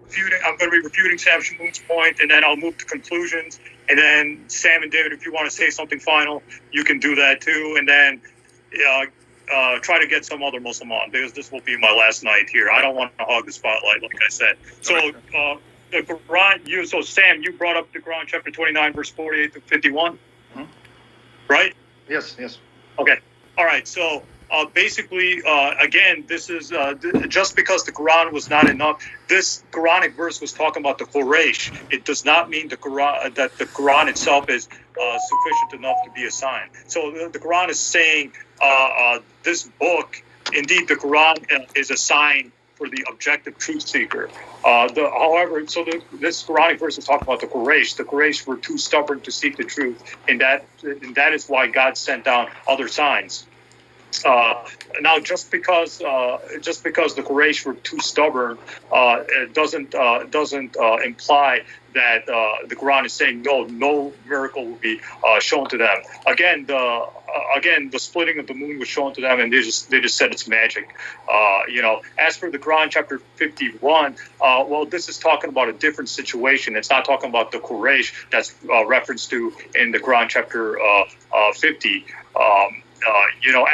refuting Sam Shamoun's point, and then I'll move to conclusions. And then Sam and David, if you want to say something final, you can do that too. And then try to get some other Muslim on, because this will be my last night here. I don't want to hog the spotlight, like I said. So the Quran, so Sam, you brought up the Quran chapter 29, verse 48 to 51, right? Yes. Okay. All right. So basically, again, this is just because the Quran was not enough. This Quranic verse was talking about the Quraysh. It does not mean the Quran that the Quran itself is sufficient enough to be a sign. So the Quran is saying this book, indeed, the Quran is a sign for the objective truth seeker. However, this Quranic verse is talking about the Quraysh. The Quraysh were too stubborn to seek the truth, and that is why God sent down other signs. Now, just because the Quraysh were too stubborn, it doesn't imply that the Quran is saying no miracle will be shown to them. Again, the splitting of the moon was shown to them, and they just said it's magic. As for the Quran chapter 51, this is talking about a different situation. It's not talking about the Quraysh that's referenced to in the Quran chapter 50.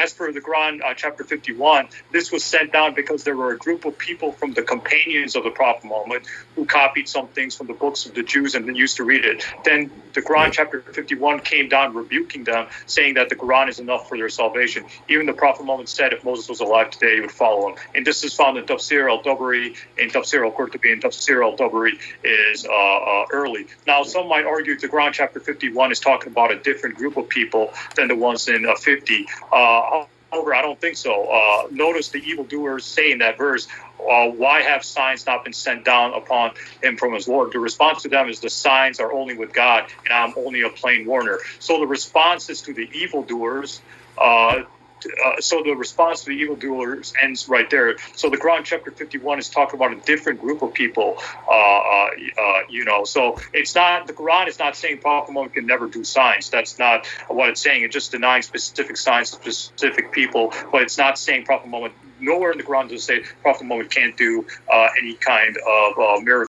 As for the Quran chapter 51, this was sent down because there were a group of people from the companions of the Prophet Muhammad who copied some things from the books of the Jews and then used to read it. Then the Quran chapter 51 came down rebuking them, saying that the Quran is enough for their salvation. Even the Prophet Muhammad said if Moses was alive today, he would follow him. And this is found in Tafsir al-Tabari, in Tafsir al-Qurtubi, and Tafsir al-Tabari is early. Now, some might argue the Quran chapter 51 is talking about a different group of people than the ones in 50. However, I don't think so. Notice the evildoers say in that verse, why have signs not been sent down upon him from his Lord? The response to them is the signs are only with God, and I'm only a plain warner. So the response is to the evildoers. The response to the evildoers ends right there. So the Quran chapter 51 is talking about a different group of people. So it's not, the Quran is not saying Prophet Muhammad can never do signs. That's not what it's saying. It's just denying specific signs to specific people. But it's not saying Prophet Muhammad, nowhere in the Quran does it say Prophet Muhammad can't do any kind of miracle.